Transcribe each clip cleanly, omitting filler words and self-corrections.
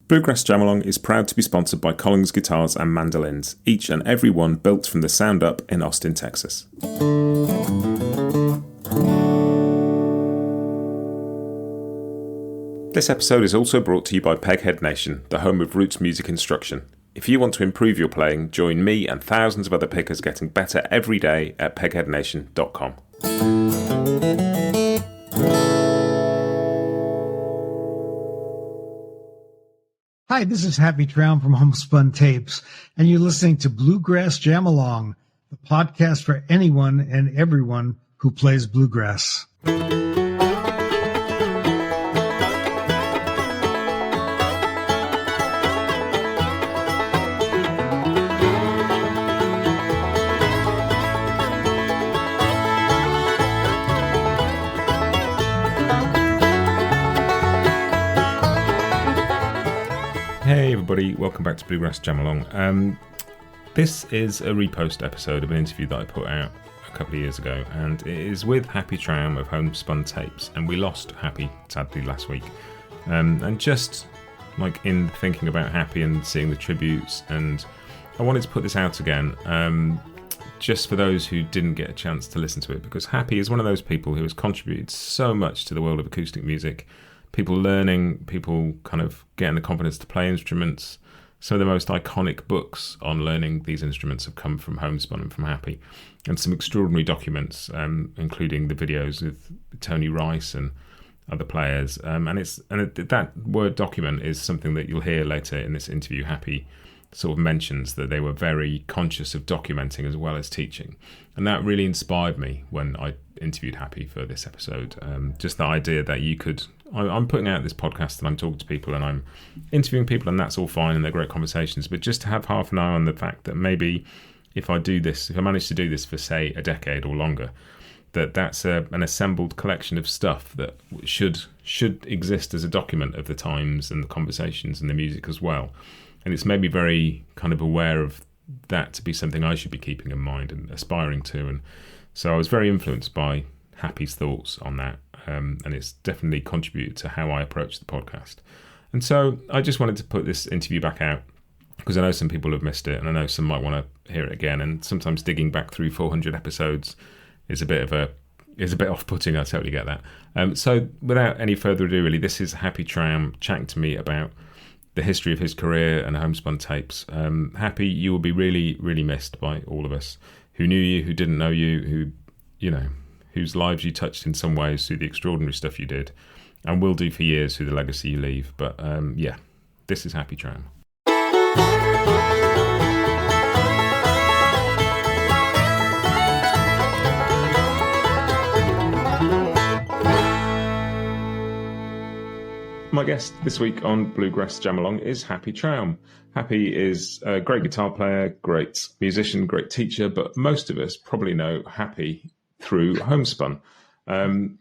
Bluegrass Jamalong is proud to be sponsored by Collins Guitars and Mandolins, each and every one built from the sound up in Austin, Texas. This episode is also brought to you by Peghead Nation, the home of roots music instruction. If you want to improve your playing, join me and thousands of other pickers getting better every day at pegheadnation.com. Hi, this is Happy Traum from Homespun Tapes, and you're listening to Bluegrass Jamalong, the podcast for anyone and everyone who plays bluegrass. Hey everybody, welcome back to Bluegrass Jamalong. This is a repost episode of an interview that I put out a couple of years ago, and it is with Happy Traum of Homespun Tapes, and we lost Happy sadly last week. And just like in thinking about Happy and seeing the tributes, and I wanted to put this out again, just for those who didn't get a chance to listen to it, because Happy is one of those people who has contributed so much to the world of acoustic music. People learning, people kind of getting the confidence to play instruments. Some of the most iconic books on learning these instruments have come from Homespun and from Happy. And some extraordinary documents, including the videos with Tony Rice and other players. That Word document is something that you'll hear later in this interview. Happy sort of mentions that they were very conscious of documenting as well as teaching. And that really inspired me when I interviewed Happy for this episode. Just the idea that you could... I'm putting out this podcast and I'm talking to people and I'm interviewing people, and that's all fine and they're great conversations, but just to have half an eye on the fact that maybe if I manage to do this for, say, a decade or longer, that's an assembled collection of stuff that should exist as a document of the times and the conversations and the music as well. And it's made me very kind of aware of that to be something I should be keeping in mind and aspiring to. And so I was very influenced by Happy's thoughts on that. And it's definitely contributed to how I approach the podcast. And so I just wanted to put this interview back out because I know some people have missed it, and I know some might want to hear it again. And sometimes digging back through 400 episodes is a bit off-putting. I totally get that. So without any further ado, really, this is Happy Traum chatting to me about the history of his career and Homespun Tapes. Happy, you will be really, really missed by all of us who knew you, who didn't know you, whose lives you touched in some ways through the extraordinary stuff you did, and will do for years through the legacy you leave. But this is Happy Traum. My guest this week on Bluegrass Jamalong is Happy Traum. Happy is a great guitar player, great musician, great teacher, but most of us probably know Happy through Homespun. Happy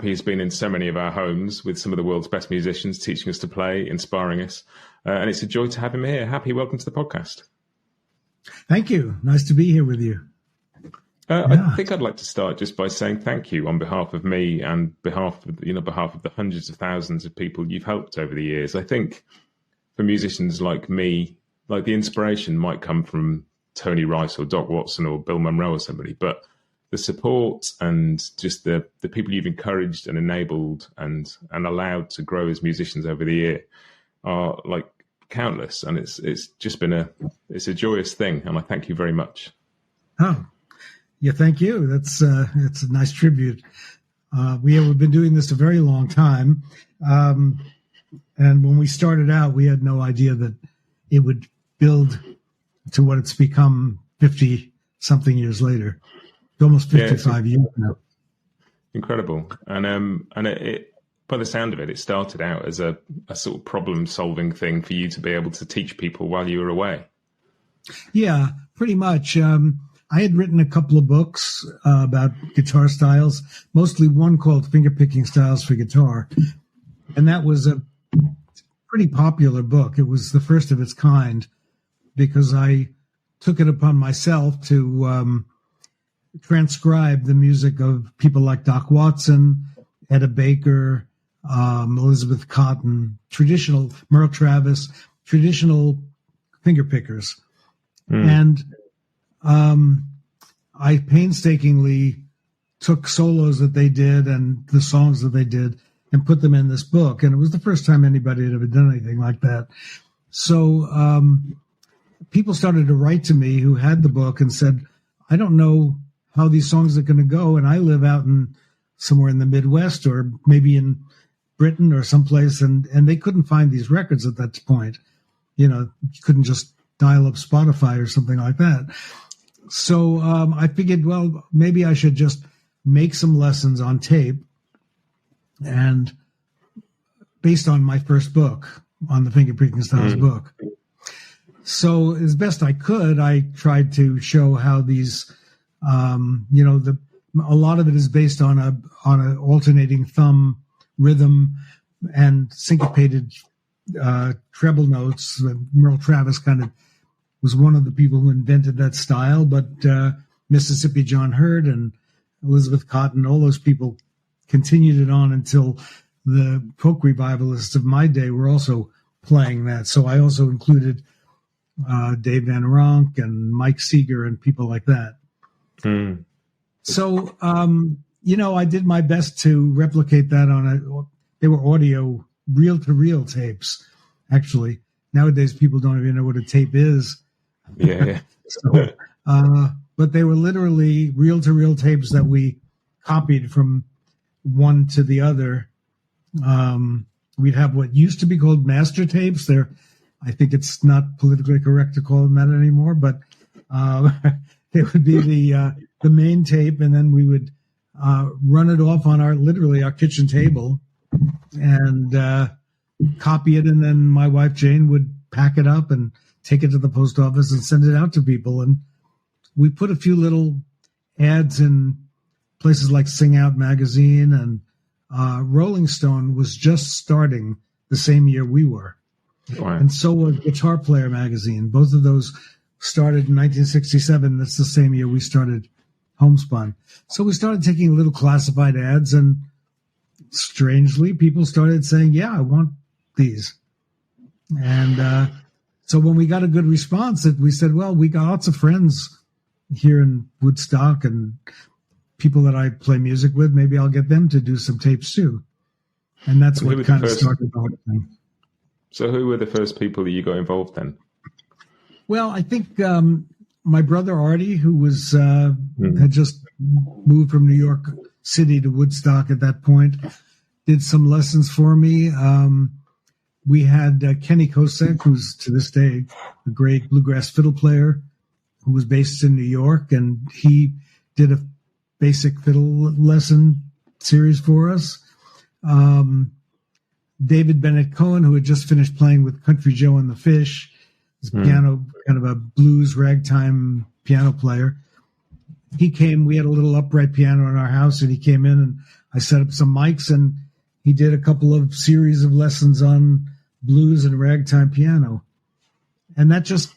has been in so many of our homes with some of the world's best musicians, teaching us to play, inspiring us, and it's a joy to have him here. Happy, welcome to the podcast. Thank you. Nice to be here with you. I think I'd like to start just by saying thank you on behalf of me and behalf of the hundreds of thousands of people you've helped over the years. I think for musicians like me, like the inspiration might come from Tony Rice or Doc Watson or Bill Monroe or somebody, but the support and just the people you've encouraged and enabled and allowed to grow as musicians over the year are like countless, and it's just been a joyous thing, and I thank you very much. Oh, yeah, thank you. It's a nice tribute. We have been doing this a very long time, and when we started out, we had no idea that it would build to what it's become 50-something years later. It's almost 55 years now. Incredible. And it by the sound of it, it started out as a sort of problem-solving thing for you to be able to teach people while you were away. Yeah, pretty much. I had written a couple of books about guitar styles, mostly one called Fingerpicking Styles for Guitar. And that was a pretty popular book. It was the first of its kind because I took it upon myself to transcribe the music of people like Doc Watson, Etta Baker, Elizabeth Cotton, traditional Merle Travis, traditional finger pickers. And I painstakingly took solos that they did and the songs that they did and put them in this book. And it was the first time anybody had ever done anything like that. So people started to write to me who had the book and said, I don't know how these songs are going to go. And I live out in somewhere in the Midwest or maybe in Britain or someplace. And they couldn't find these records at that point. You know, you couldn't just dial up Spotify or something like that. So I figured, well, maybe I should just make some lessons on tape and based on my first book, on the finger picking styles book. So as best I could, I tried to show how these, you know, a lot of it is based on a alternating thumb rhythm and syncopated treble notes. Merle Travis kind of was one of the people who invented that style, but Mississippi John Hurt and Elizabeth Cotton, all those people continued it on until the folk revivalists of my day were also playing that. So I also included Dave Van Ronk and Mike Seeger and people like that. So, you know, I did my best to replicate that they were audio reel-to-reel tapes, actually. Nowadays, people don't even know what a tape is. Yeah. So, but they were literally reel-to-reel tapes that we copied from one to the other. We'd have what used to be called master tapes. I think it's not politically correct to call them that anymore, but they would be the main tape, and then we would run it off on our kitchen table and copy it, and then my wife Jane would pack it up and take it to the post office and send it out to people. And we put a few little ads in places like Sing Out magazine, and Rolling Stone was just starting the same year we were. Wow. And so was Guitar Player magazine. Both of those started in 1967. That's the same year we started Homespun. So we started taking little classified ads, and strangely, people started saying, yeah, I want these. And so when we got a good response, we said, well, we got lots of friends here in Woodstock and people that I play music with. Maybe I'll get them to do some tapes too. And that's what kind of started the whole thing. So who were the first people that you got involved then? Well, I think my brother Artie, who was had just moved from New York City to Woodstock at that point, did some lessons for me. We had Kenny Kosek, who's to this day a great bluegrass fiddle player, who was based in New York, and he did a basic fiddle lesson series for us. David Bennett Cohen, who had just finished playing with Country Joe and the Fish, is piano, kind of a blues ragtime piano player. He came, we had a little upright piano in our house, and he came in and I set up some mics, and he did a couple of series of lessons on blues and ragtime piano. And that just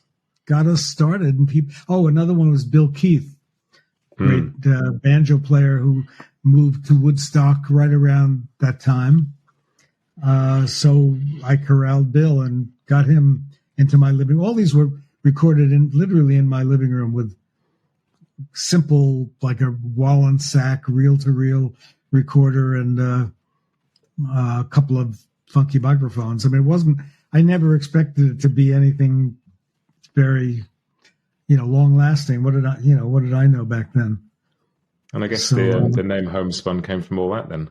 got us started. And another one was Bill Keith, great banjo player who moved to Woodstock right around that time. So I corralled Bill and got him into my living room. All these were recorded literally in my living room with simple, like a Wallen Sack reel-to-reel recorder and a couple of funky microphones. I mean, I never expected it to be anything very, long-lasting. What did I know back then? And I guess the name Homespun came from all that then.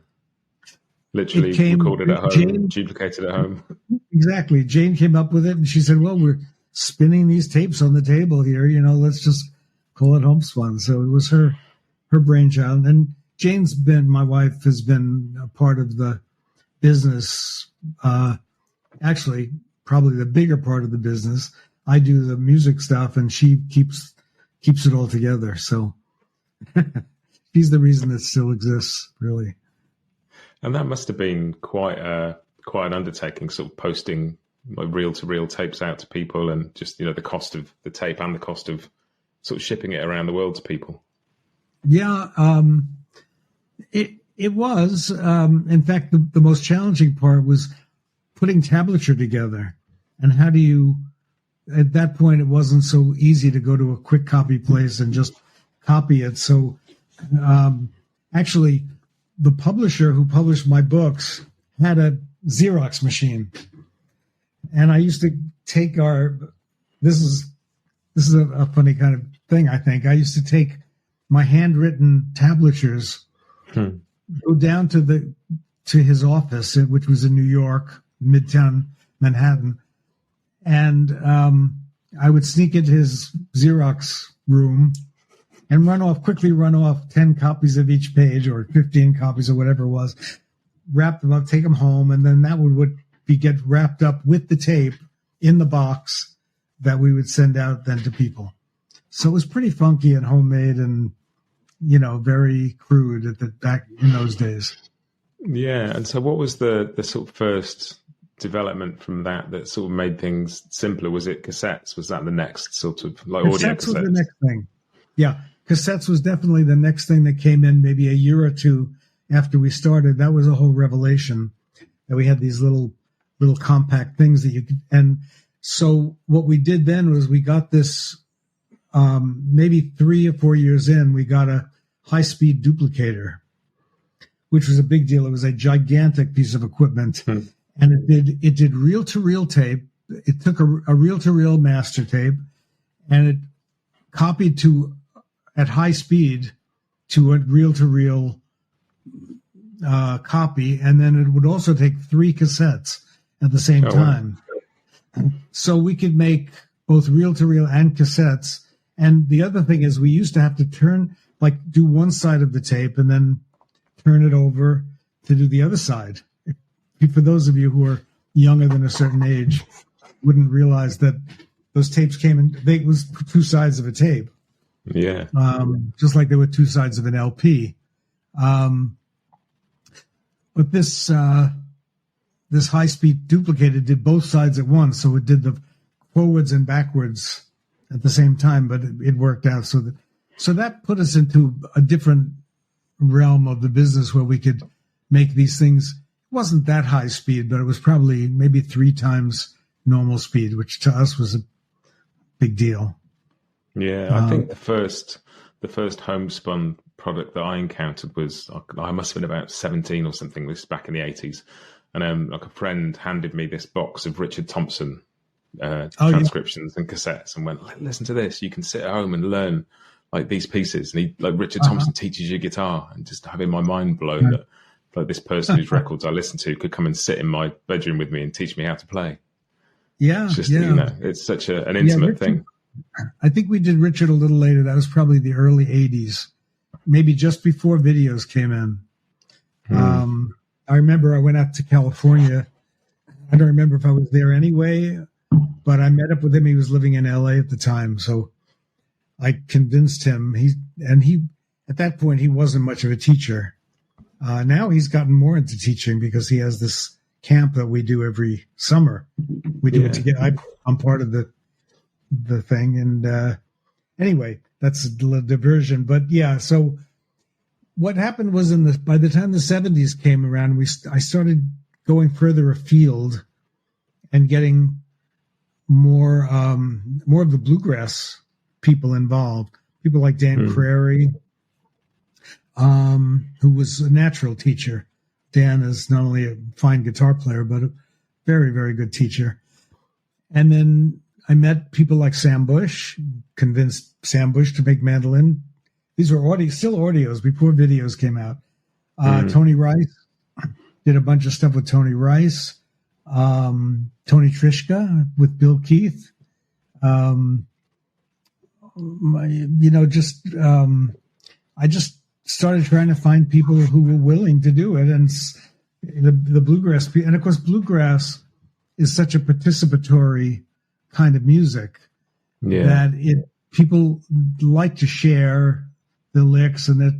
Literally recorded at home, duplicated at home. Exactly. Jane came up with it, and she said, well, we're spinning these tapes on the table here. Let's just call it Homespun. So it was her brainchild. And my wife has been a part of the business. Actually, probably the bigger part of the business. I do the music stuff, and she keeps it all together. So she's the reason it still exists, really. And that must have been quite an undertaking, sort of posting reel-to-reel tapes out to people, and just the cost of the tape and the cost of sort of shipping it around the world to people. Yeah, It was. In fact, the most challenging part was putting tablature together. And how do you, at that point, it wasn't so easy to go to a quick copy place and just copy it. So actually, the publisher who published my books had a Xerox machine. And I used to take this is a funny kind of thing, I think. I used to take my handwritten tablatures, go down to his office, which was in New York, Midtown Manhattan, and I would sneak into his Xerox room and quickly run off 10 copies of each page or 15 copies or whatever it was, wrap them up, take them home, and then that would get wrapped up with the tape in the box that we would send out then to people. So it was pretty funky and homemade and, very crude back in those days. Yeah. And so what was the sort of first development from that sort of made things simpler? Was it cassettes? Was that the next sort of audio cassettes? Cassettes was the next thing. Yeah. Cassettes was definitely the next thing that came in maybe a year or two after we started. That was a whole revelation that we had these little compact things that you could. And so what we did then was we got this, maybe 3 or 4 years in, we got a high-speed duplicator, which was a big deal. It was a gigantic piece of equipment, and it did reel-to-reel tape. It took a reel-to-reel master tape, and it copied at high speed to a reel-to-reel copy, and then it would also take 3 cassettes at the same time. Wow. So we could make both reel-to-reel and cassettes. And the other thing is we used to have to do one side of the tape and then turn it over to do the other side. For those of you who are younger than a certain age, wouldn't realize that those tapes came in, it was 2 sides of a tape. Yeah. Just like there were 2 sides of an LP. But this high-speed duplicator did both sides at once, so it did the forwards and backwards at the same time, but it worked out. So that put us into a different realm of the business where we could make these things. It wasn't that high speed, but it was probably maybe 3 times normal speed, which to us was a big deal. Yeah, I think the first homespun product that I encountered was, I must have been about 17 or something. This was back in the 80s. And like a friend handed me this box of Richard Thompson transcriptions and cassettes and went, listen to this. You can sit at home and learn like these pieces. And Richard Thompson teaches you guitar, and just having my mind blown that like this person whose records I listened to could come and sit in my bedroom with me and teach me how to play. Yeah. It's just, it's such an intimate thing. I think we did Richard a little later. That was probably the early 80s, maybe just before videos came in. I remember I went out to California. I don't remember if I was there anyway, but I met up with him. He was living in LA at the time. So I convinced him. He at that point, he wasn't much of a teacher. Now he's gotten more into teaching because he has this camp that we do every summer. We do it together. I'm part of the thing. And anyway, that's a diversion. But yeah, so what happened was by the time the 70s came around, I started going further afield and getting more of the bluegrass people involved. People like Dan Crary, who was a natural teacher. Dan is not only a fine guitar player, but a very, very good teacher. And then I met people like Sam Bush, convinced Sam Bush to make mandolin. These were still audios before videos came out. Tony Rice, did a bunch of stuff with Tony Rice. Tony Trishka with Bill Keith. I just started trying to find people who were willing to do it. And the bluegrass, and of course, bluegrass is such a participatory kind of music that people like to share the licks and the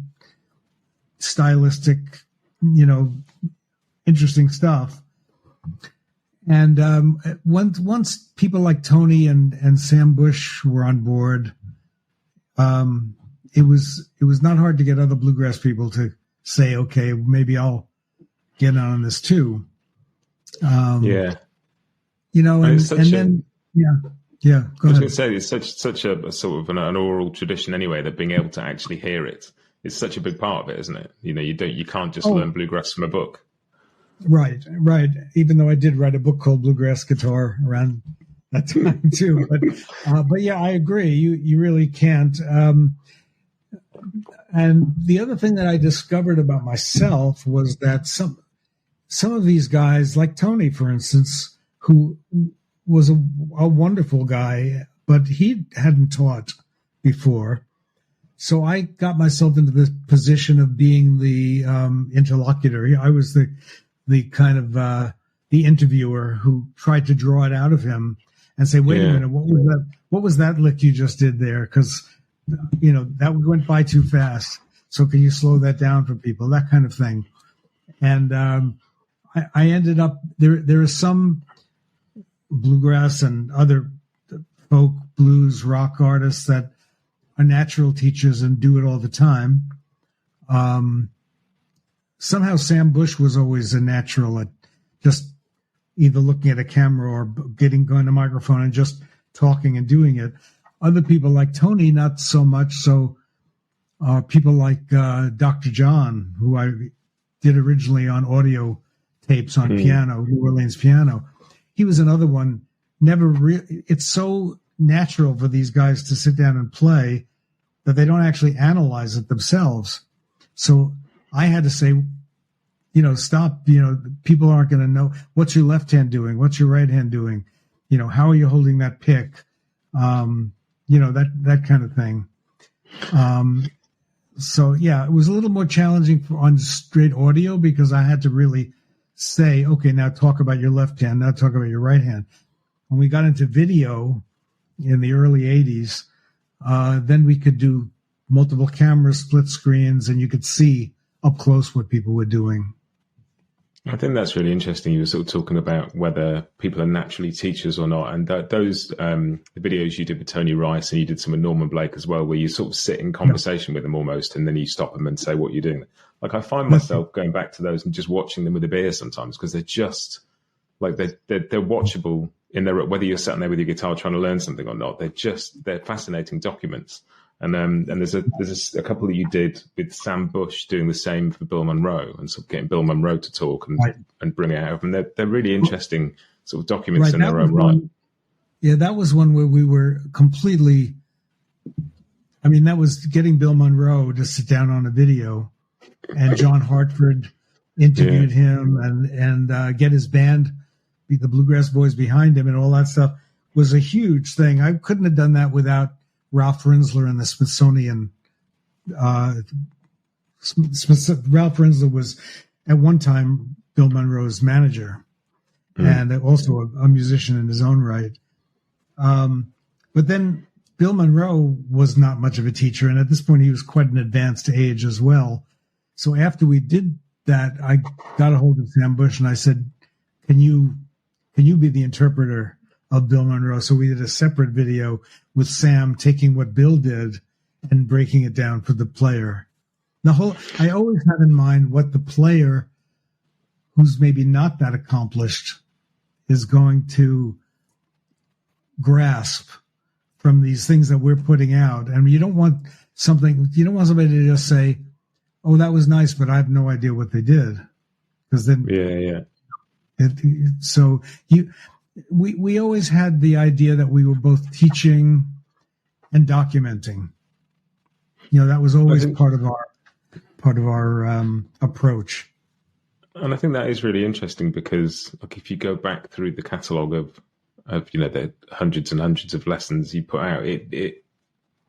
stylistic, interesting stuff. And once people like Tony and Sam Bush were on board, it was not hard to get other bluegrass people to say, okay, maybe I'll get on this too. Yeah. You know, and then, yeah. Yeah, go I was ahead. going to say, it's such a sort of an oral tradition anyway, that being able to actually hear it is such a big part of it, isn't it? You know, you can't just learn bluegrass from a book. Right. Even though I did write a book called Bluegrass Guitar around that time too, but yeah, I agree. You really can't. And the other thing that I discovered about myself was that some of these guys, like Tony, for instance, who was a wonderful guy, but he hadn't taught before. So I got myself into the position of being the interlocutor. I was the kind of the interviewer who tried to draw it out of him and say, wait a minute, what was that lick you just did there? Because, you know, that went by too fast. So can you slow that down for people? That kind of thing. And I ended up, there are some bluegrass and other folk, blues, rock artists that are natural teachers and do it all the time. Somehow Sam Bush was always a natural at just either looking at a camera or going to a microphone and just talking and doing it. Other people like Tony, not so much. So people like Dr. John, who I did originally on audio tapes on piano, New Orleans piano. He was another one. It's so natural for these guys to sit down and play that they don't actually analyze it themselves. So I had to say, you know, stop, you know, people aren't going to know what's your left hand doing, what's your right hand doing, you know, how are you holding that pick, you know, that kind of thing. So yeah, it was a little more challenging on straight audio because I had to really say, okay, now talk about your left hand, now talk about your right hand. When we got into video in the early 80s, then we could do multiple cameras, split screens, and you could see up close what people were doing. I think that's really interesting. You were sort of talking about whether people are naturally teachers or not. And those the videos you did with Tony Rice and you did some with Norman Blake as well, where you sort of sit in conversation with them almost, and then you stop them and say what you're doing. Like I find myself going back to those and just watching them with a beer sometimes because they're just like they're watchable in their, whether you're sitting there with your guitar trying to learn something or not. They're fascinating documents. And there's a couple that you did with Sam Bush doing the same for Bill Monroe and sort of getting Bill Monroe to talk and bring it out. And they're really interesting sort of documents in their own right. Yeah, that was one where we were completely, I mean, that was getting Bill Monroe to sit down on a video, and John Hartford interviewed him and get his band, the Bluegrass Boys, behind him, and all that stuff was a huge thing. I couldn't have done that without Ralph Rinsler and the Smithsonian. Ralph Rinsler was at one time Bill Monroe's manager and also a musician in his own right. But then Bill Monroe was not much of a teacher, and at this point he was quite an advanced age as well. So after we did that, I got a hold of Sam Bush and I said, can you be the interpreter of Bill Monroe? So we did a separate video with Sam taking what Bill did and breaking it down for the player. I always have in mind what the player who's maybe not that accomplished is going to grasp from these things that we're putting out. And you don't want somebody to just say, oh, that was nice, but I have no idea what they did. Because then, we always had the idea that we were both teaching and documenting. You know, that was always part of our approach. And I think that is really interesting because, like, if you go back through the catalogue of you know the hundreds and hundreds of lessons you put out, it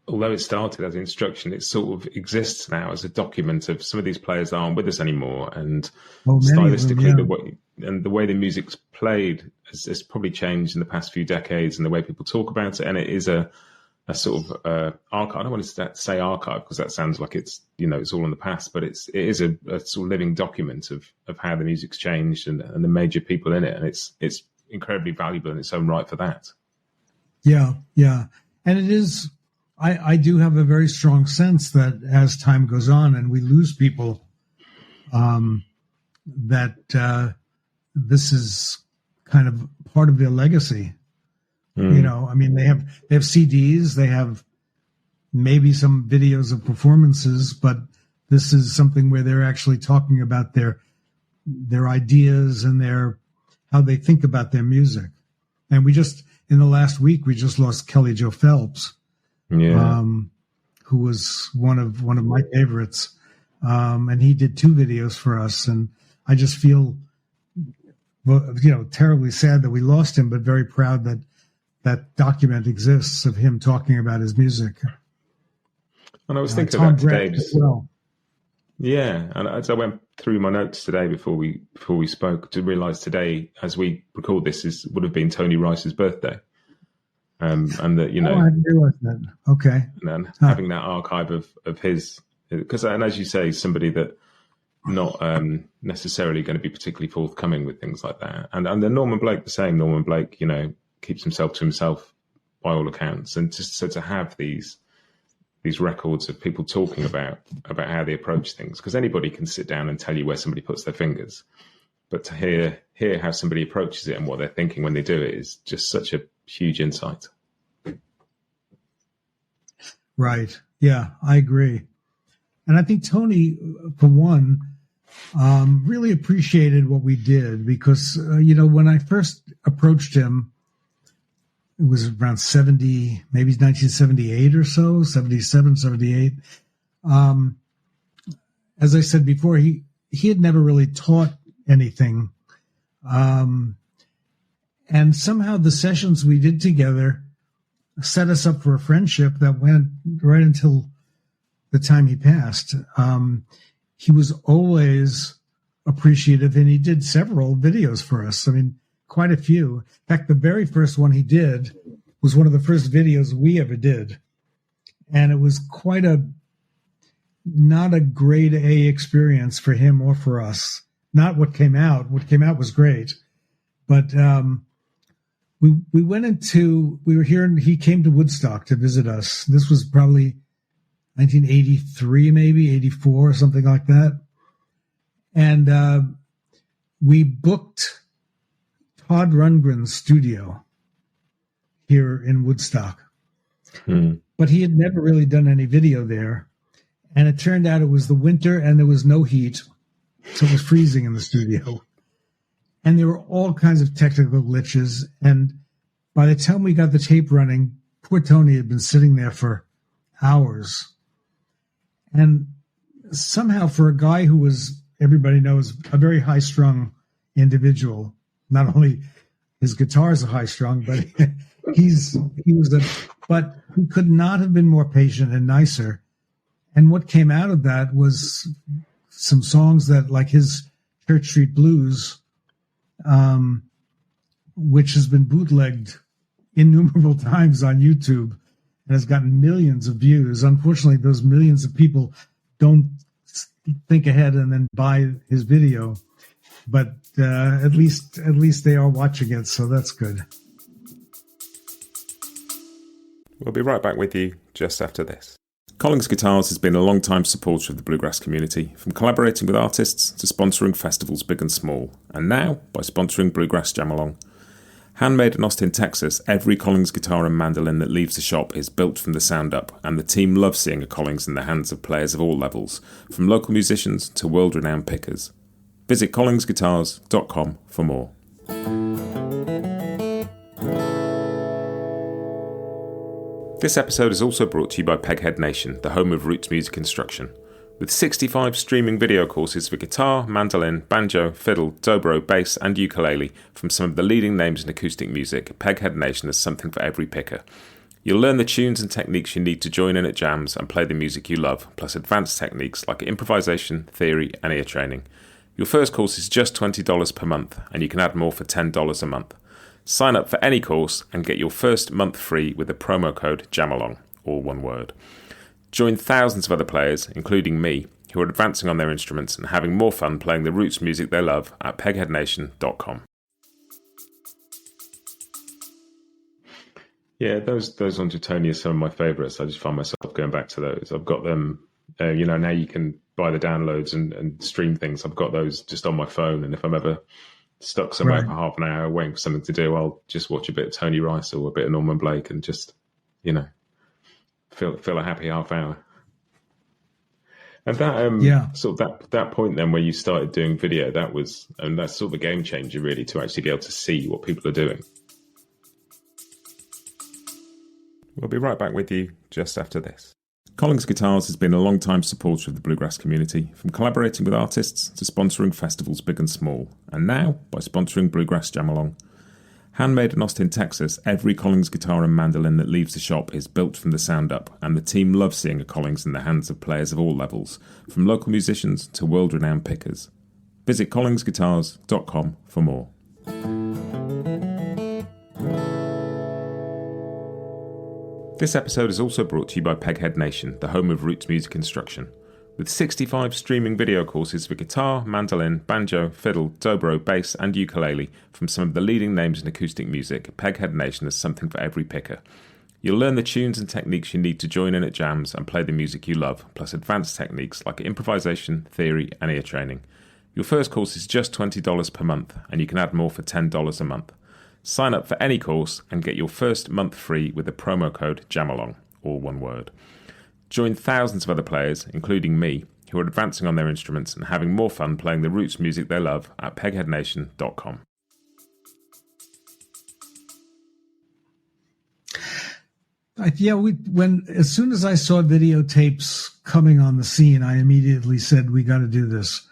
although it started as instruction, it sort of exists now as a document of some of these players aren't with us anymore, and stylistically the way the music's played has probably changed in the past few decades, and the way people talk about it, and it is a sort of archive. I don't want to say archive because that sounds like it's, you know, it's all in the past, but it is a sort of living document of how the music's changed and the major people in it, and it's incredibly valuable in its own right for that. Yeah, and it is. I do have a very strong sense that as time goes on and we lose people that this is kind of part of their legacy. You know, I mean, they have CDs, they have maybe some videos of performances, but this is something where they're actually talking about their ideas and how they think about their music. And in the last week, we just lost Kelly Joe Phelps, who was one of my favorites. And he did 2 videos for us. And I just feel, terribly sad that we lost him, but very proud that document exists of him talking about his music. And I was thinking about today. Yeah, and as I went through my notes today before we spoke, to realise today, as we record this, would have been Tony Rice's birthday, and that I didn't realise that. Okay, and then having that archive of his, because and as you say, somebody that not necessarily going to be particularly forthcoming with things like that, and then Norman Blake the same. Norman Blake, keeps himself to himself by all accounts, and just so to have these records of people talking about how they approach things, because anybody can sit down and tell you where somebody puts their fingers, but to hear how somebody approaches it and what they're thinking when they do it is just such a huge insight. Right. Yeah, I agree. And I think Tony, for one, really appreciated what we did because, when I first approached him, it was around 70, maybe 1978 or so, 77, 78. As I said before, he had never really taught anything. And somehow the sessions we did together set us up for a friendship that went right until the time he passed. He was always appreciative, and he did several videos for us. I mean, quite a few. In fact, the very first one he did was one of the first videos we ever did. And it was not a grade A experience for him or for us. Not what came out. What came out was great. But we were here, and he came to Woodstock to visit us. This was probably 1983, maybe 84, something like that. And we booked Todd Rundgren's studio here in Woodstock. But he had never really done any video there. And it turned out it was the winter and there was no heat. So it was freezing in the studio. And there were all kinds of technical glitches. And by the time we got the tape running, poor Tony had been sitting there for hours. And somehow for a guy who was, everybody knows, a very high-strung individual, not only his guitars are high-strung, but but he could not have been more patient and nicer. And what came out of that was some songs that, like his Church Street Blues, which has been bootlegged innumerable times on YouTube and has gotten millions of views. Unfortunately, those millions of people don't think ahead and then buy his video. But at least they are watching it, so that's good. We'll be right back with you just after this. Collings Guitars has been a long-time supporter of the bluegrass community, from collaborating with artists to sponsoring festivals big and small, and now by sponsoring Bluegrass Jam Along. Handmade in Austin, Texas, every Collings guitar and mandolin that leaves the shop is built from the sound up, and the team loves seeing a Collings in the hands of players of all levels, from local musicians to world-renowned pickers. Visit collingsguitars.com for more. This episode is also brought to you by Peghead Nation, the home of roots music instruction. With 65 streaming video courses for guitar, mandolin, banjo, fiddle, dobro, bass and ukulele from some of the leading names in acoustic music, Peghead Nation has something for every picker. You'll learn the tunes and techniques you need to join in at jams and play the music you love, plus advanced techniques like improvisation, theory and ear training. Your first course is just $20 per month, and you can add more for $10 a month. Sign up for any course and get your first month free with the promo code JAMALONG, all one word. Join thousands of other players, including me, who are advancing on their instruments and having more fun playing the roots music they love at pegheadnation.com. Yeah, those ones with Tony are some of my favourites. I just find myself going back to those. I've got them, now you can buy the downloads and stream things. I've got those just on my phone, and if I'm ever stuck somewhere for half an hour waiting for something to do, I'll just watch a bit of Tony Rice or a bit of Norman Blake and just, feel a happy half hour. And that sort of that point then where you started doing video, that's sort of a game changer really, to actually be able to see what people are doing. We'll be right back with you just after this. Collings Guitars has been a long-time supporter of the bluegrass community, from collaborating with artists to sponsoring festivals big and small, and now by sponsoring Bluegrass Jam Along. Handmade in Austin, Texas, every Collings guitar and mandolin that leaves the shop is built from the sound up, and the team loves seeing a Collings in the hands of players of all levels, from local musicians to world-renowned pickers. Visit collingsguitars.com for more. This episode is also brought to you by Peghead Nation, the home of roots music instruction. With 65 streaming video courses for guitar, mandolin, banjo, fiddle, dobro, bass and ukulele from some of the leading names in acoustic music, Peghead Nation has something for every picker. You'll learn the tunes and techniques you need to join in at jams and play the music you love, plus advanced techniques like improvisation, theory and ear training. Your first course is just $20 per month, and you can add more for $10 a month. Sign up for any course and get your first month free with the promo code JAMALONG, all one word. Join thousands of other players, including me, who are advancing on their instruments and having more fun playing the roots music they love at pegheadnation.com. As soon as I saw videotapes coming on the scene, I immediately said, we got to do this.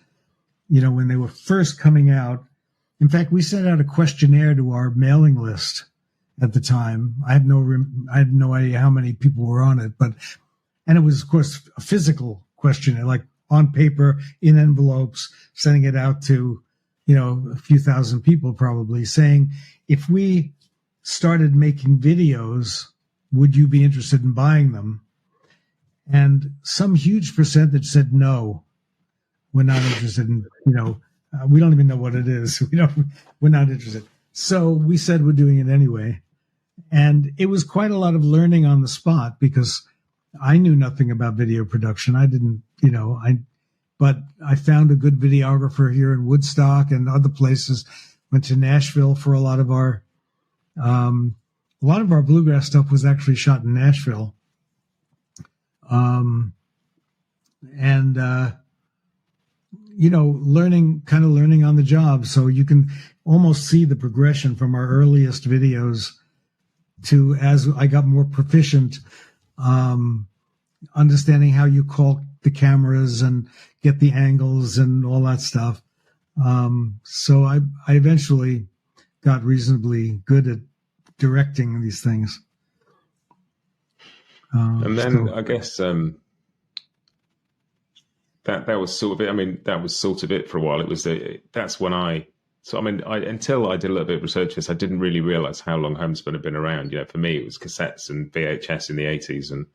When they were first coming out, in fact, we sent out a questionnaire to our mailing list at the time. I had no idea how many people were on it, and it was, of course, a physical questionnaire, like on paper, in envelopes, sending it out to, a few thousand people probably, saying, if we started making videos, would you be interested in buying them? And some huge percentage said, no, we're not interested in, we don't even know what it is. We're not interested. So we said we're doing it anyway. And it was quite a lot of learning on the spot, because I knew nothing about video production. I didn't, but I found a good videographer here in Woodstock and other places. Went to Nashville for a lot of our bluegrass stuff was actually shot in Nashville. Learning on the job. So you can almost see the progression from our earliest videos to, as I got more proficient, understanding how you call the cameras and get the angles and all that stuff. So I eventually got reasonably good at directing these things. And then I guess that was sort of it. I mean, that was sort of it for a while. That's when until I did a little bit of research this, I didn't really realize how long Homespun had been around. For me, it was cassettes and VHS in the 80s and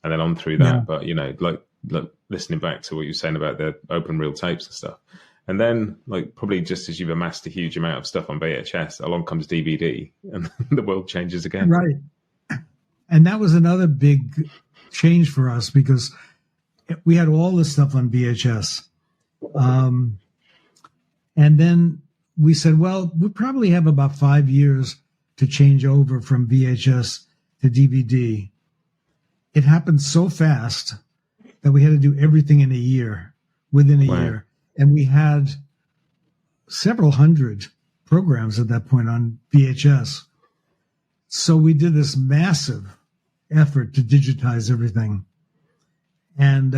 then on through that. Yeah. But, like listening back to what you were saying about the open reel tapes and stuff. And then, probably just as you've amassed a huge amount of stuff on VHS, along comes DVD and the world changes again. Right. And that was another big change for us, because we had all this stuff on VHS. And then we said, well, we probably have about 5 years to change over from VHS to DVD. It happened so fast that we had to do everything in a year, within a year. And we had several hundred programs at that point on VHS. So we did this massive effort to digitize everything. And,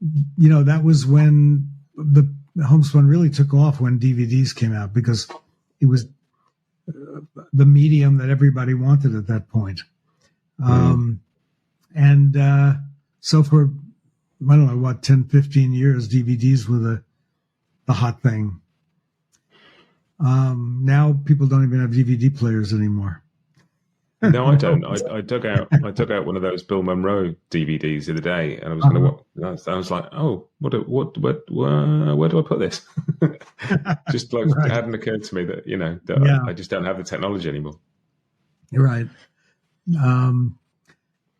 that was when the Homespun really took off, when DVDs came out, because it was the medium that everybody wanted at that point. So for, I don't know, 10, 15 years, DVDs were the hot thing. Now people don't even have DVD players anymore. No, I don't. I dug out one of those Bill Monroe DVDs the other day, and I was going to. I was like, oh, where do I put this? Just like It hadn't occurred to me that I just don't have the technology anymore. You're right.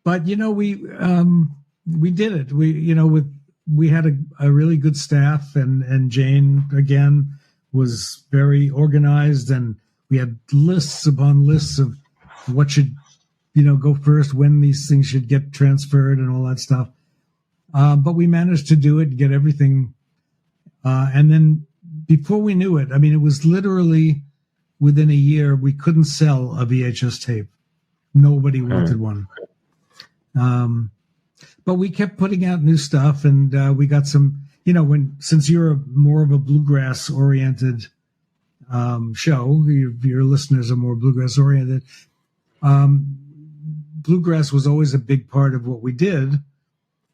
But we did it. We with we had a really good staff, and Jane again was very organized, and we had lists upon lists of what should go first, when these things should get transferred, and all that stuff. But we managed to do it, get everything, and then before we knew it, I mean, it was literally within a year we couldn't sell a VHS tape. Nobody wanted one. But we kept putting out new stuff, and we got some, since you're more of a bluegrass oriented show, your listeners are more bluegrass oriented. Bluegrass was always a big part of what we did,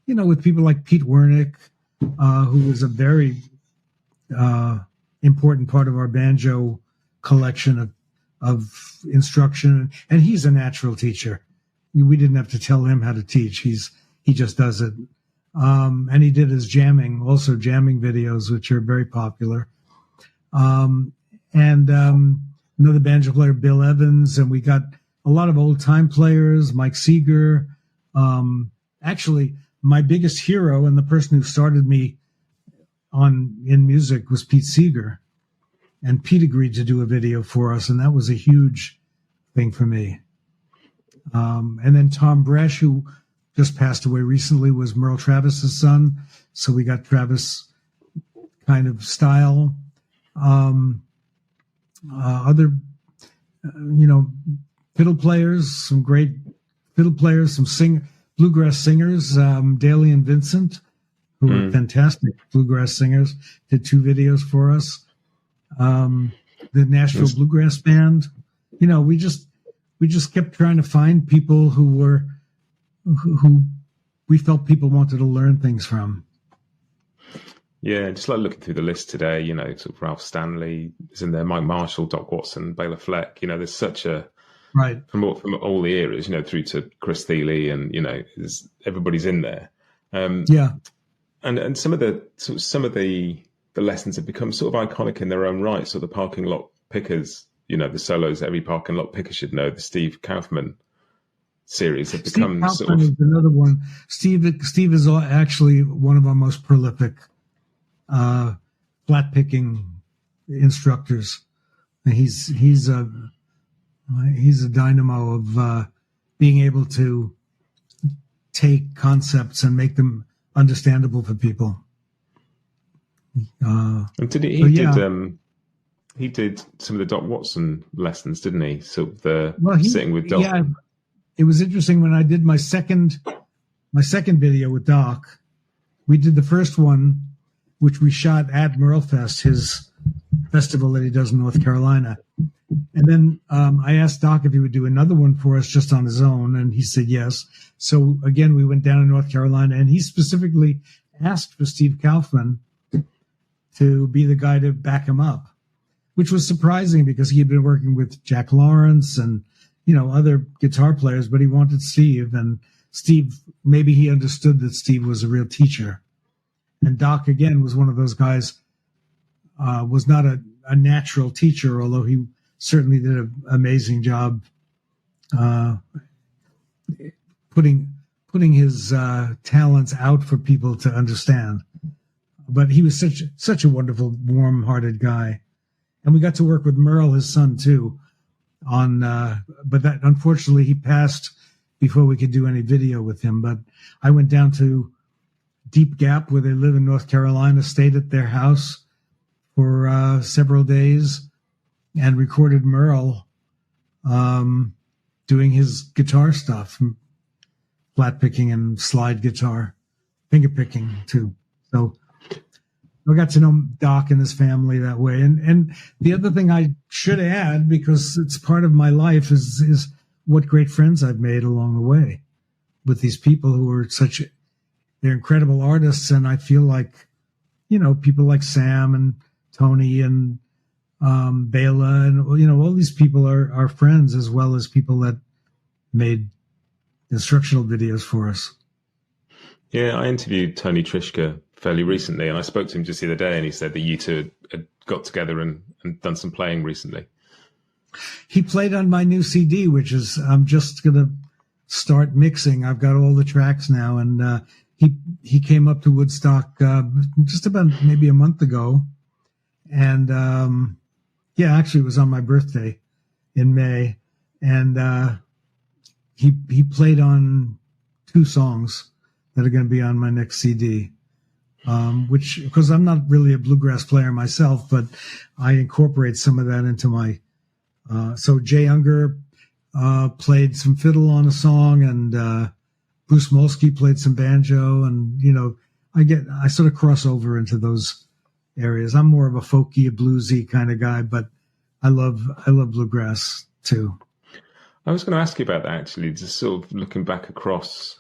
with people like Pete Wernick, who was a very important part of our banjo collection of instruction. And he's a natural teacher. We didn't have to tell him how to teach. He just does it. And he did his jamming videos, which are very popular. And another banjo player, Bill Evans, and we got a lot of old time players, Mike Seeger. Actually, my biggest hero and the person who started me in music was Pete Seeger. And Pete agreed to do a video for us, and that was a huge thing for me. And then Tom Bresch, who just passed away recently, was Merle Travis's son. So we got Travis kind of style. Other, fiddle players, some great fiddle players, some bluegrass singers, Daly and Vincent, who are fantastic bluegrass singers, did 2 videos for us. The Nashville Bluegrass Band. We just kept trying to find people who we felt people wanted to learn things from. Yeah, just like looking through the list today, sort of Ralph Stanley is in there, Mike Marshall, Doc Watson, Bela Fleck. There's such a right from all the eras, through to Chris Thiele, and everybody's in there. Yeah, and some of the lessons have become sort of iconic in their own right. So the parking lot pickers, the solos every parking lot picker should know. The Steve Kaufman series have become Steve Kaufman is another one. Steve is actually one of our most prolific flat picking instructors. He's a dynamo of being able to take concepts and make them understandable for people. And he did some of the Doc Watson lessons, didn't he? So sitting with Doc. Yeah, it was interesting when I did my second video with Doc. We did the first one, which we shot at Merlefest, his festival that he does in North Carolina. And then I asked Doc if he would do another one for us just on his own, and he said yes. So again, we went down to North Carolina, and he specifically asked for Steve Kaufman to be the guy to back him up, which was surprising because he had been working with Jack Lawrence and, other guitar players, but he wanted Steve. And Steve, maybe he understood that Steve was a real teacher. And Doc, again, was one of those guys, was not a natural teacher, although he certainly did an amazing job putting his talents out for people to understand. But he was such a wonderful, warm-hearted guy. And we got to work with Merle, his son, too, but that, unfortunately, he passed before we could do any video with him. But I went down to Deep Gap, where they live in North Carolina, stayed at their house for several days and recorded Merle doing his guitar stuff, flat picking and slide guitar, finger picking, too. So I got to know Doc and his family that way. And the other thing I should add, because it's part of my life, is what great friends I've made along the way with these people who are they're incredible artists. And I feel like, people like Sam and Tony and Bela and, all these people are friends, as well as people that made instructional videos for us. Yeah, I interviewed Tony Trischka fairly recently, and I spoke to him just the other day, and he said that you two had got together and done some playing recently. He played on my new CD, which is I'm just going to start mixing. I've got all the tracks now, and he came up to Woodstock just about maybe a month ago, and actually it was on my birthday in May, and he played on 2 songs that are going to be on my next CD. Which, because I'm not really a bluegrass player myself, but I incorporate some of that into my. So Jay Unger played some fiddle on a song, and Bruce Molsky played some banjo, and I sort of cross over into those areas. I'm more of a folky, a bluesy kind of guy, but I love bluegrass too. I was going to ask you about that actually, just sort of looking back across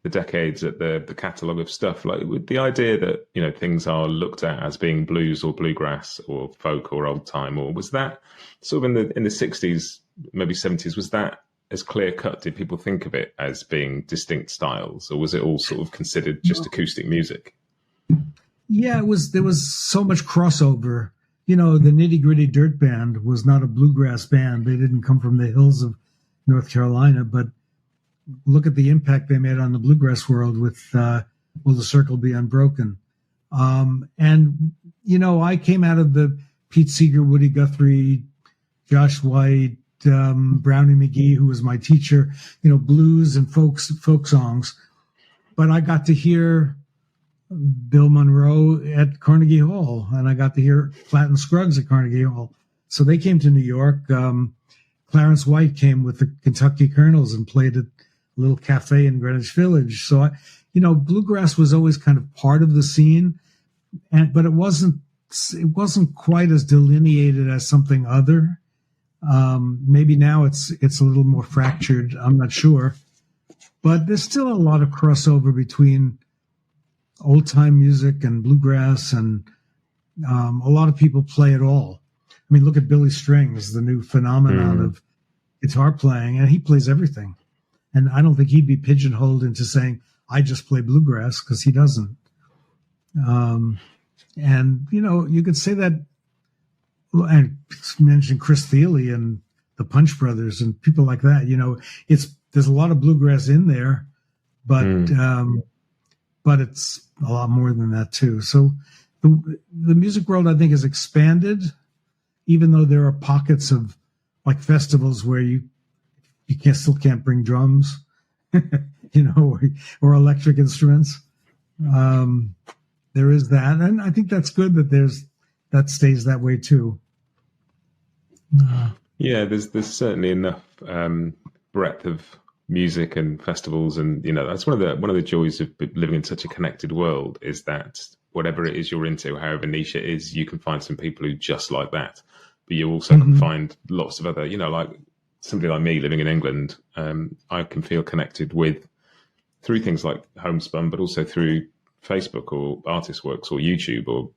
the decades at the catalogue of stuff, like with the idea that things are looked at as being blues or bluegrass or folk or old time, or was that sort of in the 60s, maybe 70s, was that as clear cut? Did people think of it as being distinct styles, or was it all sort of considered just acoustic music? Yeah, there was so much crossover. The Nitty Gritty Dirt Band was not a bluegrass band. They didn't come from the hills of North Carolina, but look at the impact they made on the bluegrass world with Will the Circle Be Unbroken? And I came out of the Pete Seeger, Woody Guthrie, Josh White, Brownie McGee, who was my teacher, blues and folk songs. But I got to hear Bill Monroe at Carnegie Hall, and I got to hear Platt and Scruggs at Carnegie Hall. So they came to New York. Clarence White came with the Kentucky Colonels and played at a little cafe in Greenwich Village. So, bluegrass was always kind of part of the scene, but it wasn't quite as delineated as something other. Maybe now it's a little more fractured. I'm not sure, but there's still a lot of crossover between old time music and bluegrass, and a lot of people play it all. I mean, look at Billy Strings, the new phenomenon of guitar playing, and he plays everything. And I don't think he'd be pigeonholed into saying, I just play bluegrass, because he doesn't. And, you could say that, and mention Chris Thiele and the Punch Brothers and people like that. There's a lot of bluegrass in there, but it's a lot more than that too. So the music world, I think, has expanded, even though there are pockets of like festivals where you still can't bring drums, or electric instruments. There is that, and I think that's good that stays that way too. Yeah, there's certainly enough breadth of music and festivals, and that's one of the joys of living in such a connected world, is that whatever it is you're into, however niche it is, you can find some people who just like that, but you also can find lots of other, like somebody like me living in England, I can feel connected with through things like Homespun, but also through Facebook or Artist Works or YouTube, or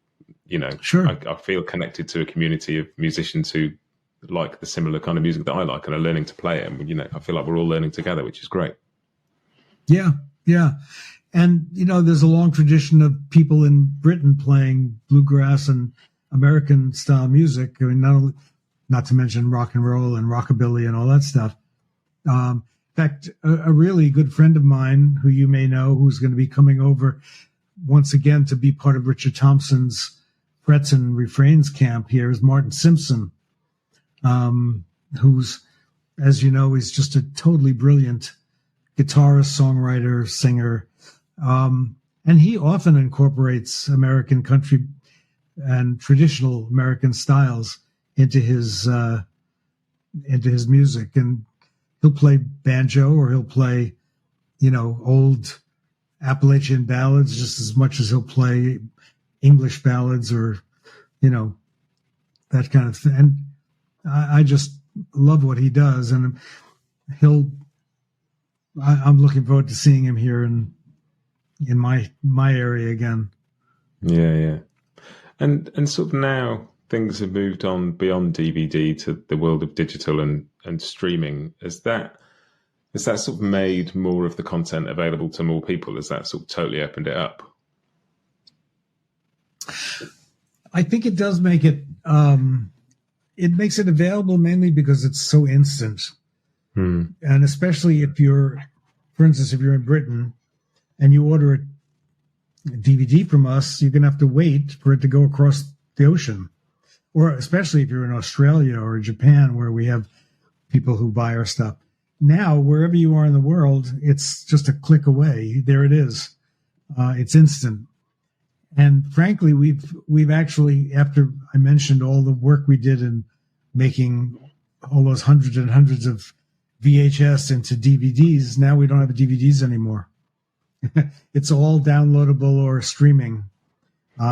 Sure. I feel connected to a community of musicians who like the similar kind of music that I like and are learning to play it. And I feel like we're all learning together, which is great. Yeah, and there's a long tradition of people in Britain playing bluegrass and American style music. I mean, not to mention rock and roll and rockabilly and all that stuff. In fact, a really good friend of mine who you may know, who's going to be coming over once again to be part of Richard Thompson's Frets and Refrains camp here, is Martin Simpson, who's, as you know, is just a totally brilliant guitarist, songwriter, singer. And he often incorporates American country and traditional American styles into his music. And he'll play banjo, or he'll play, old Appalachian ballads just as much as he'll play English ballads, or, that kind of thing. And I just love what he does. And I'm looking forward to seeing him here in my area again. Yeah. And sort of now things have moved on beyond DVD to the world of digital and streaming. Has that sort of made more of the content available to more people? Has that sort of totally opened it up? I think it does make it, it makes it available mainly because it's so instant. And especially if you're, for instance, if you're in Britain and you order it DVD from us, you're going to have to wait for it to go across the ocean. Or especially if you're in Australia or Japan, where we have people who buy our stuff. Now, wherever you are in the world, it's just a click away. There it is. It's instant. And frankly, we've actually, after I mentioned all the work we did in making all those hundreds and hundreds of VHS into DVDs, now we don't have DVDs anymore. It's all downloadable or streaming.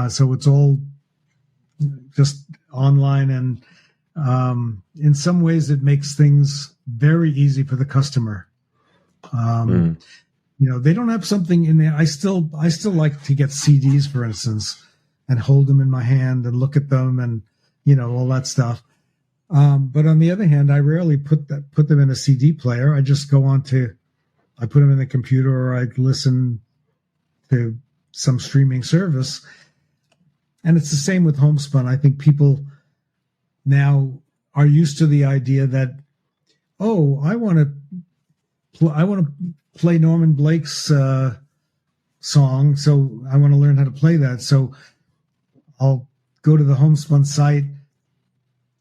So it's all just online. And in some ways, it makes things very easy for the customer. They don't have something in there. I still like to get CDs, for instance, and hold them in my hand and look at them and, all that stuff. But on the other hand, I rarely put them in a CD player. I just I put them in the computer, or I listen to some streaming service. And it's the same with Homespun. I think people now are used to the idea that, I want to play Norman Blake's song, so I want to learn how to play that. So I'll go to the Homespun site,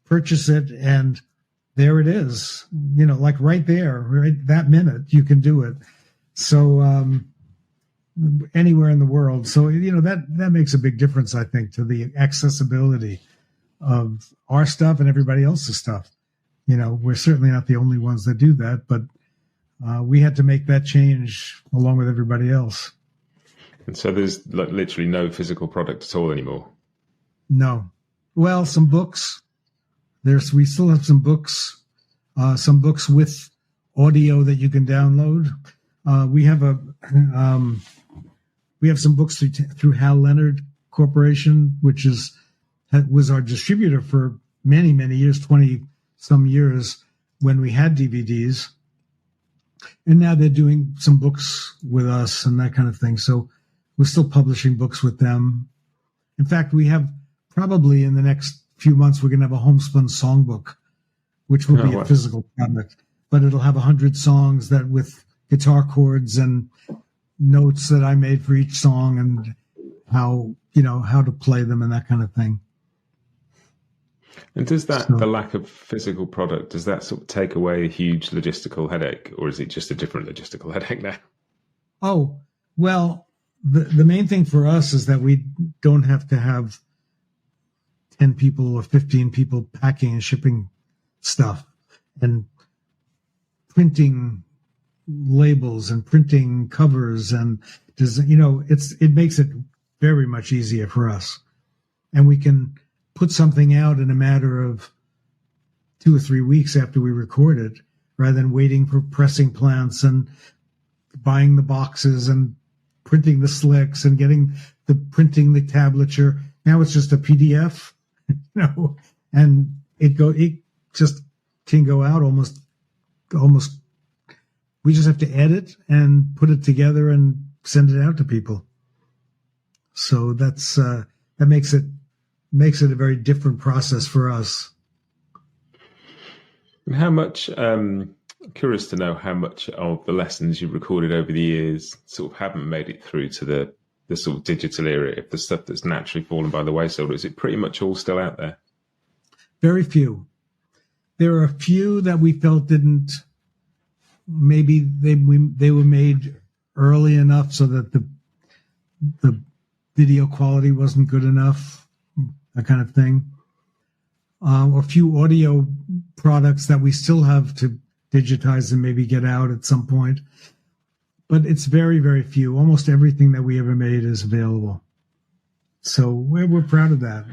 purchase it, and there it is. Like right there, right that minute, you can do it. So anywhere in the world. So that makes a big difference, I think, to the accessibility of our stuff and everybody else's stuff. We're certainly not the only ones that do that, but we had to make that change along with everybody else. And so there's literally no physical product at all anymore? No. Well, some books. We still have some books with audio that you can download. We have some books through Hal Leonard Corporation, which was our distributor for many, many years, 20 some years when we had DVDs. And now they're doing some books with us and that kind of thing. So we're still publishing books with them. In fact, we have probably in the next few months, we're going to have a Homespun songbook, which will be a physical product, but it'll have 100 songs that with guitar chords and notes that I made for each song and how to play them and that kind of thing. And does the lack of physical product, does that sort of take away a huge logistical headache, or is it just a different logistical headache now? Oh, well, the main thing for us is that we don't have to have 10 people or 15 people packing and shipping stuff and printing labels and printing covers, and it makes it very much easier for us. And we can put something out in a matter of 2 or 3 weeks after we record it, rather than waiting for pressing plants and buying the boxes and printing the slicks and printing the tablature. Now it's just a PDF, and it just can go out almost. We just have to edit and put it together and send it out to people. So that makes it a very different process for us. And how much, curious to know how much of the lessons you've recorded over the years sort of haven't made it through to the sort of digital era, if the stuff that's naturally fallen by the wayside, or is it pretty much all still out there? Very few. There are a few that we felt didn't, maybe they were made early enough so that the video quality wasn't good enough, that kind of thing. A few audio products that we still have to digitize and maybe get out at some point. But it's very, very few. Almost everything that we ever made is available. So we're proud of that.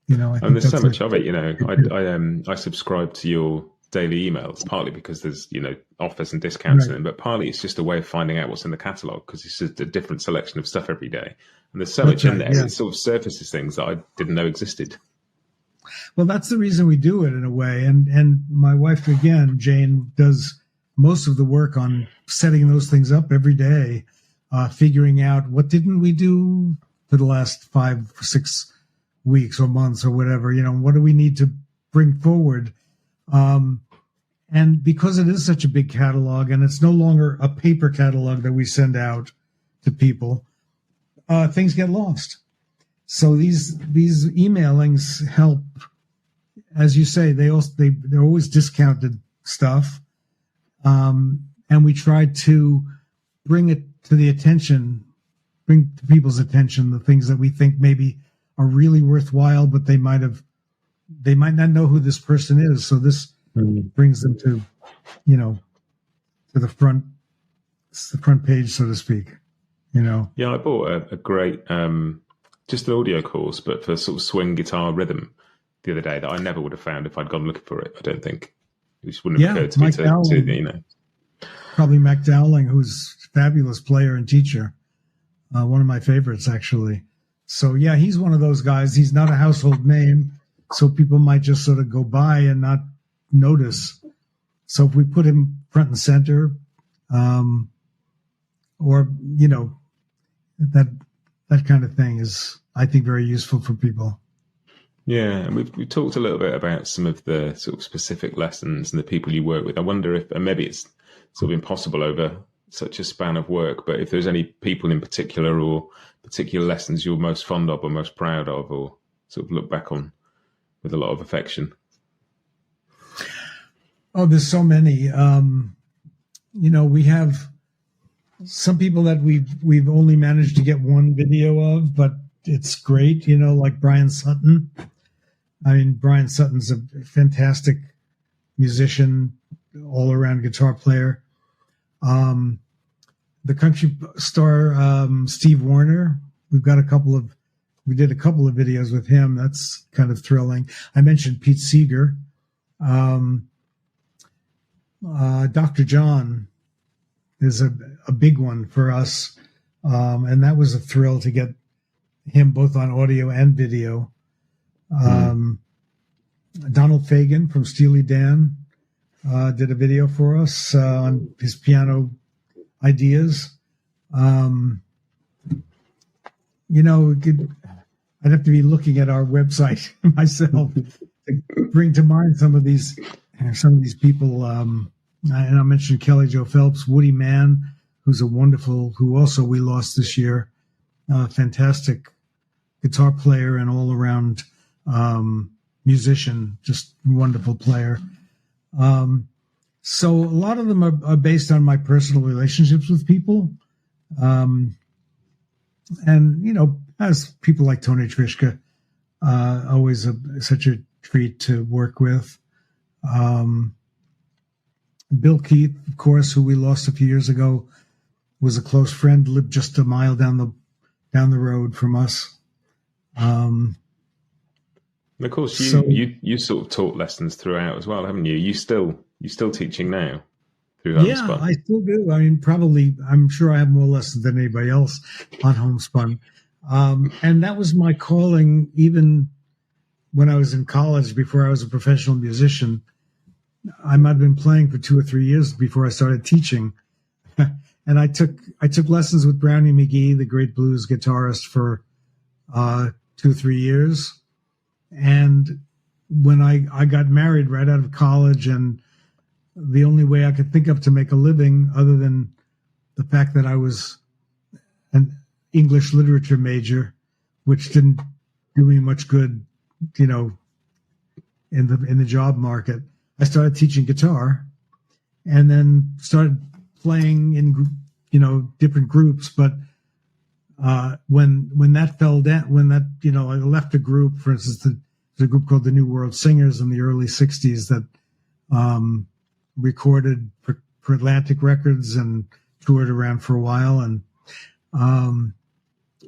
And there's so much of it, I subscribe to your daily emails, partly because there's, offers and discounts in them, but partly it's just a way of finding out what's in the catalogue, because it's just a different selection of stuff every day. And there's so much in there, it sort of surfaces things that I didn't know existed. Well, that's the reason we do it in a way. And my wife, again, Jane, does most of the work on setting those things up every day, figuring out what didn't we do for the last 5 or 6 weeks or months or whatever, what do we need to bring forward? And because it is such a big catalog and it's no longer a paper catalog that we send out to people, things get lost. So these emailings help, as you say. They're always discounted stuff, and we try to bring to people's attention the things that we think maybe are really worthwhile, but they might not know who this person is. So this brings them to the front page, so to speak. Yeah, I bought a great just an audio course, but for sort of swing guitar rhythm the other day that I never would have found if I'd gone looking for it. I don't think it just wouldn't have occurred to me to probably Mac Dowling, who's a fabulous player and teacher, one of my favorites actually. So yeah, he's one of those guys. He's not a household name, so people might just sort of go by and not notice. So if we put him front and center, or that kind of thing is, I think, very useful for people. Yeah, and we've talked a little bit about some of the sort of specific lessons and the people you work with. I wonder if, and maybe it's sort of impossible over such a span of work, but if there's any people in particular or particular lessons you're most fond of or most proud of, or sort of look back on with a lot of affection. Oh, there's so many. We have some people that we've only managed to get one video of, but it's great. Like Brian Sutton. I mean, Brian Sutton's a fantastic musician, all around guitar player. The country star Steve Warner. We did a couple of videos with him. That's kind of thrilling. I mentioned Pete Seeger. Dr. John is a big one for us. And that was a thrill to get him both on audio and video. Donald Fagen from Steely Dan did a video for us on his piano ideas. I'd have to be looking at our website myself to bring to mind some of these people. And I mentioned Kelly Joe Phelps, Woody Mann, who also we lost this year. Fantastic guitar player and all around musician, just wonderful player. So a lot of them are based on my personal relationships with people. And, as people like Tony Trischka, always such a treat to work with. Bill Keith, of course, who we lost a few years ago, was a close friend, lived just a mile down the road from us. And of course, you sort of taught lessons throughout as well, haven't you? You still teaching now through Homespun? Yeah, I still do. I mean, I'm sure I have more lessons than anybody else on Homespun. And that was my calling, even when I was in college, before I was a professional musician. I might have been playing for 2 or 3 years before I started teaching. And I took lessons with Brownie McGhee, the great blues guitarist, for 2 or 3 years. And when I got married right out of college, and the only way I could think of to make a living, other than the fact that I was an English literature major, which didn't do me much good, in the job market, I started teaching guitar, and then started playing in different groups. But when that fell down, I left a group, for instance, there's a group called the New World Singers in the early '60s that recorded for Atlantic Records and toured around for a while. And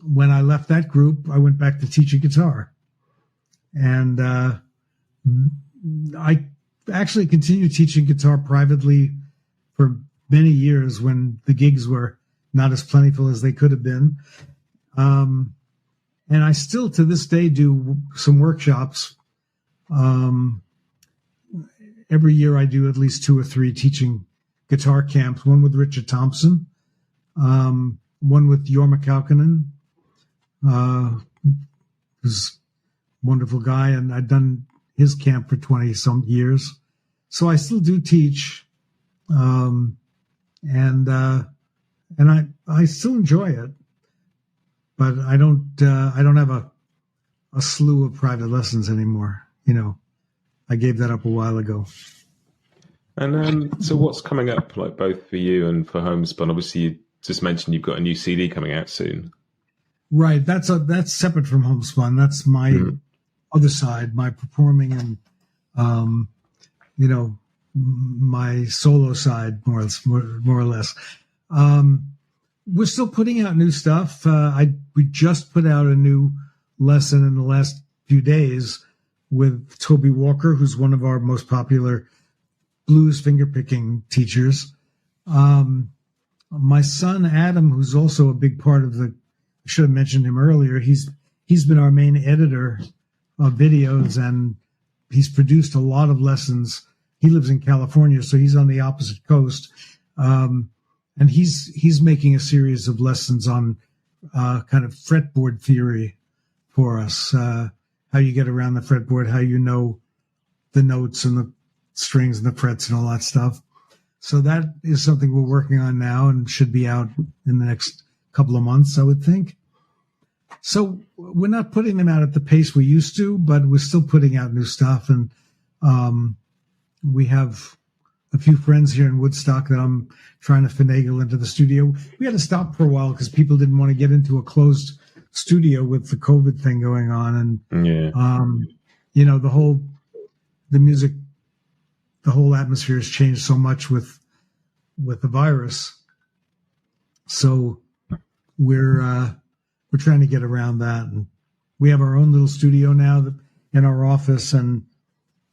when I left that group, I went back to teaching guitar, and I actually continued teaching guitar privately for many years when the gigs were not as plentiful as they could have been. And I still, to this day, do some workshops. Every year I do at least 2 or 3 teaching guitar camps, one with Richard Thompson, one with Jorma Kaukonen, who's a wonderful guy, and I've done his camp for 20-some years. So I still do teach, and I still enjoy it. but I don't have a slew of private lessons anymore. I gave that up a while ago. And so what's coming up, like both for you and for Homespun? Obviously, you just mentioned you've got a new CD coming out soon. Right. That's separate from Homespun. That's my other side, my performing and, my solo side, more or less. We're still putting out new stuff. We just put out a new lesson in the last few days with Toby Walker, who's one of our most popular blues fingerpicking teachers. My son Adam, who's also a big part of I should have mentioned him earlier. He's been our main editor of videos, and he's produced a lot of lessons. He lives in California, so he's on the opposite coast, and he's making a series of lessons on kind of fretboard theory for us. How you get around the fretboard, how you know the notes and the strings and the frets and all that stuff. So that is something we're working on now and should be out in the next couple of months, I would think. So we're not putting them out at the pace we used to, but we're still putting out new stuff. And we have a few friends here in Woodstock that I'm trying to finagle into the studio. We had to stop for a while because people didn't want to get into a closed studio with the COVID thing going on. And, the music, the whole atmosphere has changed so much with the virus. So we're trying to get around that. And we have our own little studio now in our office and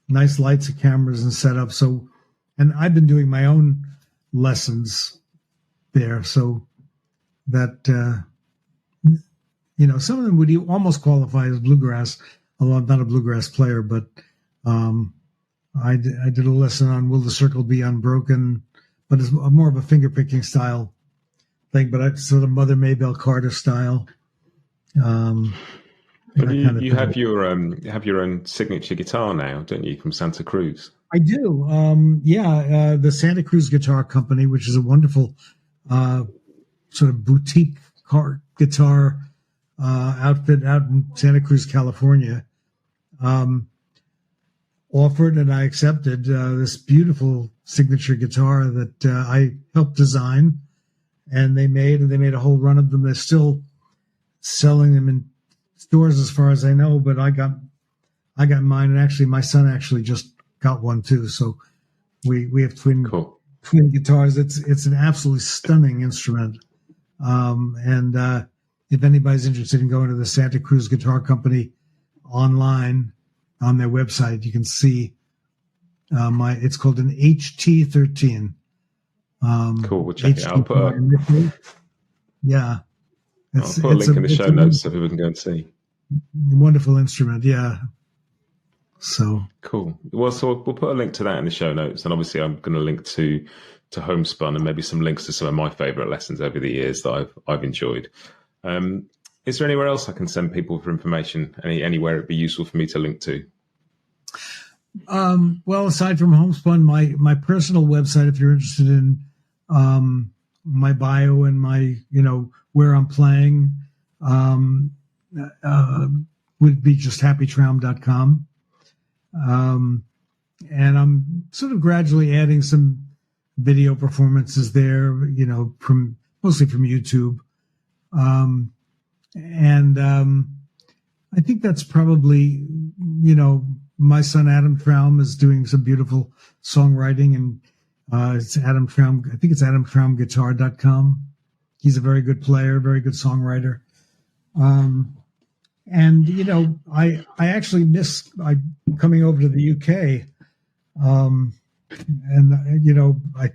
nice lights and cameras and setup. So, and I've been doing my own lessons there. So that, some of them would almost qualify as bluegrass, although I'm not a bluegrass player, but I did a lesson on Will the Circle Be Unbroken, but it's more of a finger-picking style thing, but it's sort of Mother Maybelle Carter style. You have your own signature guitar now, don't you, from Santa Cruz? I do. The Santa Cruz Guitar Company, which is a wonderful sort of boutique guitar outfit out in Santa Cruz, California, offered and I accepted this beautiful signature guitar that I helped design, and they made a whole run of them. They're still selling them in stores as far as I know, but I got mine, and actually my son actually just got one too. So we have twin guitars. It's an absolutely stunning instrument. And if anybody's interested in going to the Santa Cruz Guitar Company online on their website, you can see it's called an HT13. Cool. We'll check it out. I'll put a link in the show notes so people can go and see. Wonderful instrument. Yeah. So cool. Well, so we'll put a link to that in the show notes, and obviously I'm going to link to Homespun and maybe some links to some of my favorite lessons over the years that I've enjoyed. Is there anywhere else I can send people for information? Anywhere it'd be useful for me to link to? Well, aside from Homespun, my personal website, if you're interested in my bio and my where I'm playing, would be just happytraum.com. And I'm sort of gradually adding some video performances there, mostly from YouTube. I think that's probably, my son Adam Traum is doing some beautiful songwriting, and it's Adam Traum. I think it's adamtraumguitar.com. He's a very good player, very good songwriter. I actually miss coming over to the UK. I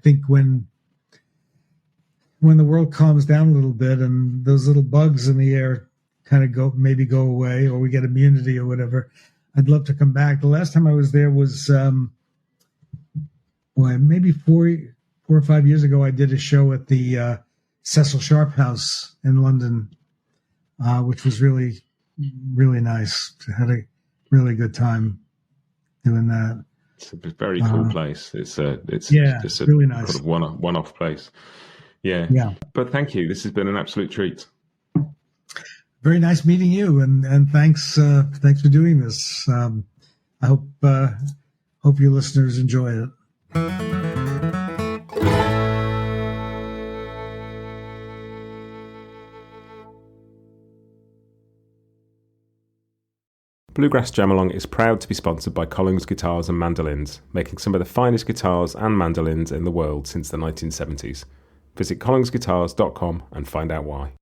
think when the world calms down a little bit and those little bugs in the air kind of go away, or we get immunity or whatever, I'd love to come back. The last time I was there was maybe 4 or 5 years ago. I did a show at the Cecil Sharp House in London, which was really, really nice. I had a really good time doing that. It's a very cool place. It's just a really nice, sort of one-off place. Yeah. But thank you. This has been an absolute treat. Very nice meeting you, and thanks for doing this. I hope your listeners enjoy it. Bluegrass Jamalong is proud to be sponsored by Collings Guitars and Mandolins, making some of the finest guitars and mandolins in the world since the 1970s. Visit collingsguitars.com and find out why.